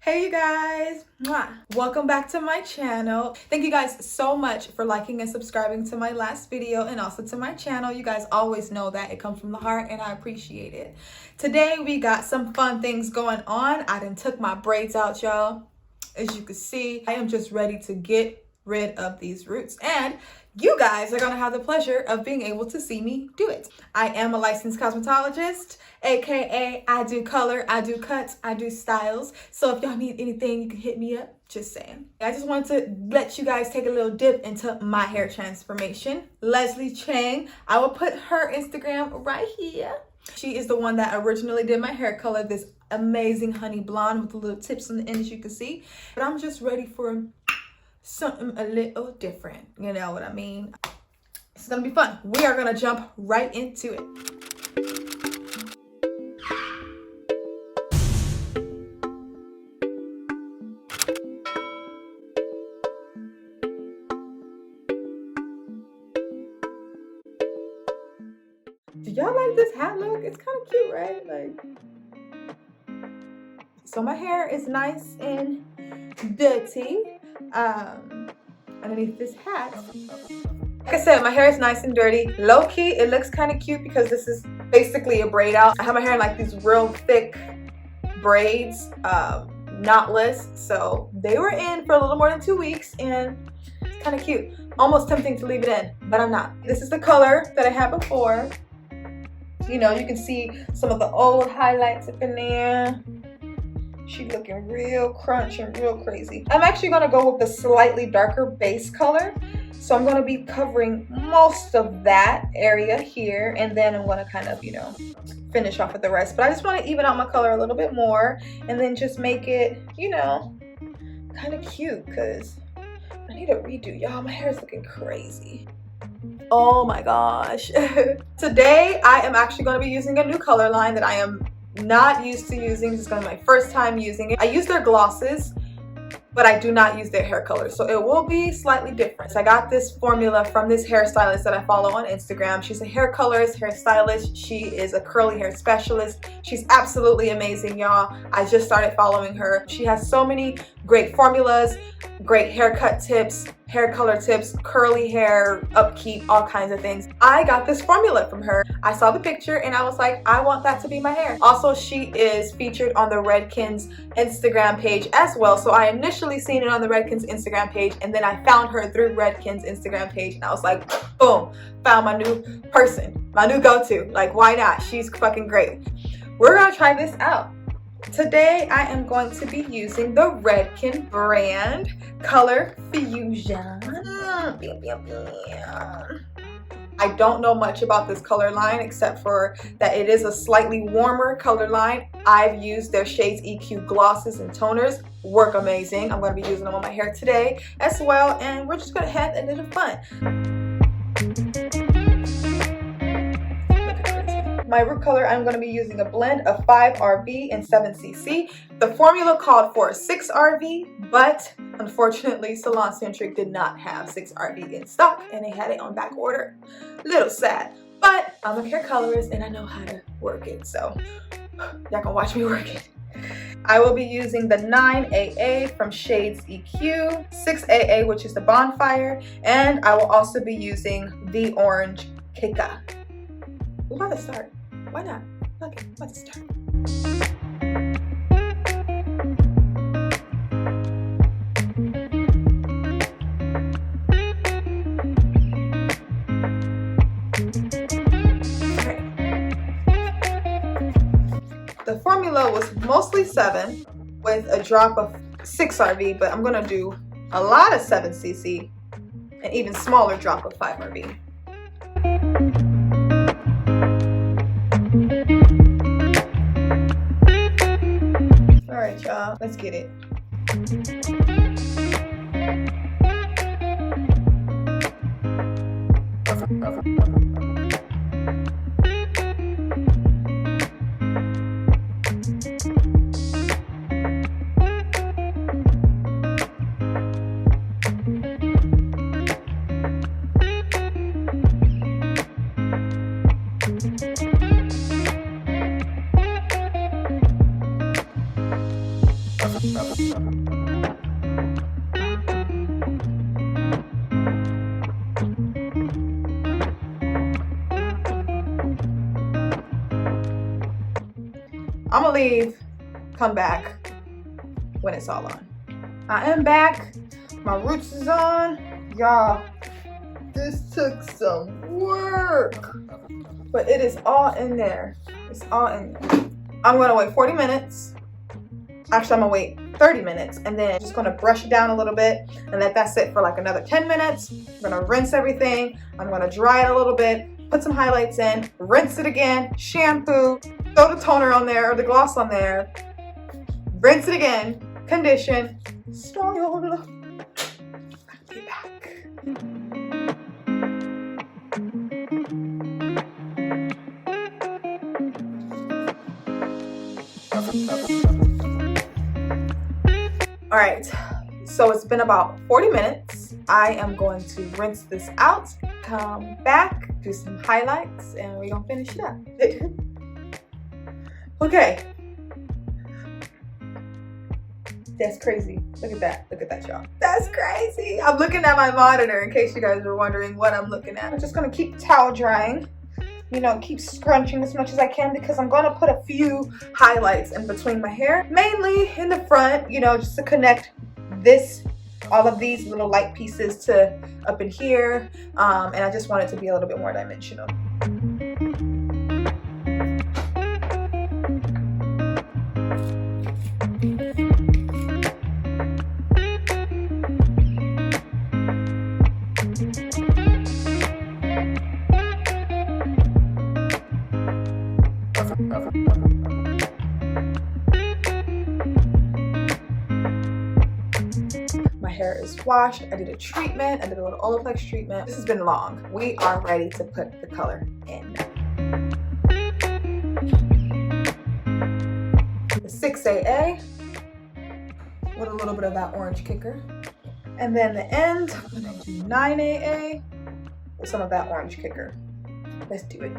Hey you guys, welcome back to my channel. Thank you guys so much for liking and subscribing to my last video and also to my channel. You guys always know that it comes from the heart and I appreciate it. Today we got some fun things going on. I done took my braids out, y'all. As you can see, I am just ready to get rid of these roots, and you guys are gonna have the pleasure of being able to see me do it. I am a licensed cosmetologist, aka I do color, I do cuts, I do styles. So if y'all need anything, you can hit me up. Just saying. I just wanted to let you guys take a little dip into my hair transformation. Leslie Chang, I will put her Instagram right here. She is the one that originally did my hair color, this amazing honey blonde with the little tips on the end, as you can see. But I'm just ready for something a little different, you know what I mean? It's gonna be fun. We are gonna jump right into it. Do y'all like this hat look? It's kind of cute, right? So my hair is nice and dirty underneath this hat. Like I said, my hair is nice and dirty. Low key, it looks kind of cute because this is basically a braid out. I have my hair in like these real thick braids, knotless. So they were in for a little more than 2 weeks and it's kind of cute. Almost tempting to leave it in, but I'm not. This is the color that I had before. You know, you can see some of the old highlights up in there. She's looking real crunch and real crazy. I'm actually gonna go with the slightly darker base color. So I'm gonna be covering most of that area here, and then I'm gonna kind of, you know, finish off with the rest. But I just wanna even out my color a little bit more and then just make it, you know, kind of cute, because I need a redo, y'all. My hair is looking crazy. Oh my gosh. Today I am actually gonna be using a new color line that I am not used to using. This is gonna be my first time using it. I use their glosses, but I do not use their hair color, so it will be slightly different. So I got this formula from this hairstylist that I follow on Instagram. She's a hair colorist, hairstylist. She is a curly hair specialist. She's absolutely amazing, y'all. I just started following her. She has so many great formulas, great haircut tips, hair color tips, curly hair, upkeep, all kinds of things. I got this formula from her. I saw the picture and I was like, I want that to be my hair. Also, she is featured on the Redken's Instagram page as well. So I initially seen it on the Redken's Instagram page, and then I found her through Redken's Instagram page, and I was like, boom, found my new person, my new go-to. Like, why not? She's fucking great. We're gonna try this out. Today I am going to be using the Redken brand ColorFusion. I don't know much about this color line except for that it is a slightly warmer color line. I've used their Shades EQ glosses and toners. Work amazing. I'm going to be using them on my hair today as well, and we're just going to have a little fun. My root color, I'm going to be using a blend of 5RV and 7cc. The formula called for 6RV, but unfortunately Salon Centric did not have 6RV in stock and they had it on back order. Little sad, but I'm a hair colorist and I know how to work it, so y'all can watch me work it. I will be using the 9AA from Shades EQ, 6AA, which is the Bonfire, and I will also be using the Orange Kika. We're about to start. Why not? Okay, let's start. The formula was mostly 7 with a drop of 6RV, but I'm gonna do a lot of 7cc, an even smaller drop of 5RV. All right, y'all, let's get it. I'm gonna leave, come back when it's all on. I am back. My roots is on. Y'all, this took some work, but it is all in there. It's all in there. I'm gonna wait 40 minutes. Actually, I'm gonna wait 30 minutes and then I'm just gonna brush it down a little bit and let that sit for like another 10 minutes. I'm gonna rinse everything. I'm gonna dry it a little bit, put some highlights in, rinse it again, shampoo, throw the toner on there or the gloss on there, rinse it again, condition, style. I'll be back. All right, so it's been about 40 minutes. I am going to rinse this out, come back, do some highlights, and we're gonna finish it up. Okay. That's crazy. Look at that, y'all. That's crazy. I'm looking at my monitor in case you guys were wondering what I'm looking at. I'm just gonna keep the towel drying. You know, keep scrunching as much as I can because I'm gonna put a few highlights in between my hair, mainly in the front, you know, just to connect all of these little light pieces to up in here. And I just want it to be a little bit more dimensional. My hair is washed. I did a treatment. I did a little Olaplex treatment. This has been long. We are ready to put the color in. The 6AA with a little bit of that orange kicker. And then the end, I'm gonna do 9AA with some of that orange kicker. Let's do it.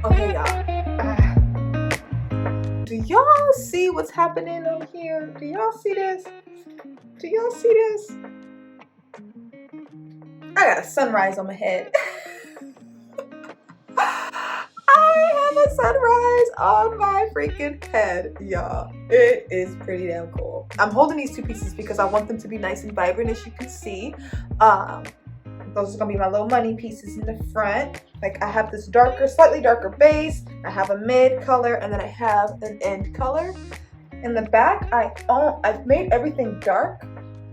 Okay, y'all. Do y'all see what's happening over here? Do y'all see this? Do y'all see this? I got a sunrise on my head. I have a sunrise on my freaking head, y'all. It is pretty damn cool. I'm holding these two pieces because I want them to be nice and vibrant, as you can see. Those are gonna be my little money pieces in the front. Like I have this darker, slightly darker base. I have a mid color, and then I have an end color. In the back, I've made everything dark.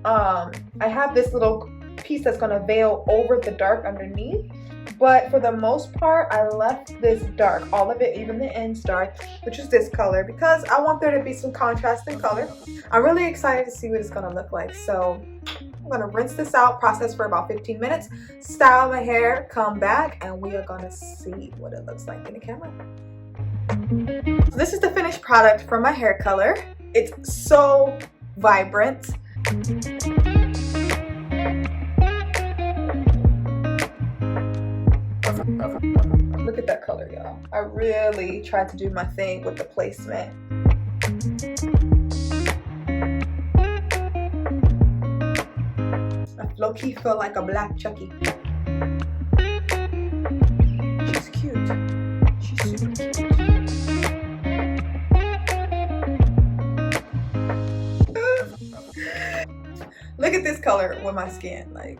I have this little piece that's gonna veil over the dark underneath. But for the most part, I left this dark, all of it, even the ends dark, which is this color, because I want there to be some contrast in color. I'm really excited to see what it's gonna look like. So I'm gonna rinse this out, process for about 15 minutes, style my hair, come back, and we are gonna see what it looks like in the camera. So this is the finished product for my hair color. It's so vibrant. Look at that color, y'all. I really tried to do my thing with the placement. I low-key feel like a black Chucky. She's cute. She's super cute. Look at this color with my skin, like.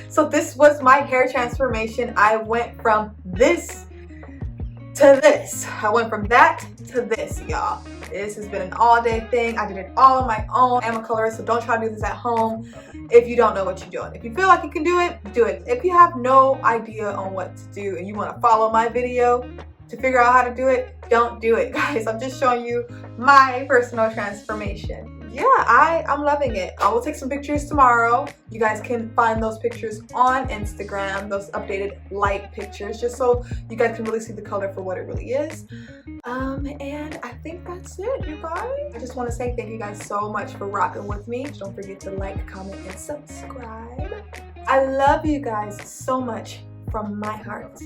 So this was my hair transformation. I went from this to this. I went from that to this, y'all. This has been an all-day thing. I did it all on my own. I'm a colorist, so don't try to do this at home if you don't know what you're doing. If you feel like you can do it, do it. If you have no idea on what to do and you want to follow my video to figure out how to do it, don't do it, guys. I'm just showing you my personal transformation. Yeah, I'm loving it. I will take some pictures tomorrow. You guys can find those pictures on Instagram, those updated light pictures, just so you guys can really see the color for what it really is. And I think that's it, you guys. I just want to say thank you guys so much for rocking with me. Don't forget to like, comment, and subscribe. I love you guys so much from my heart.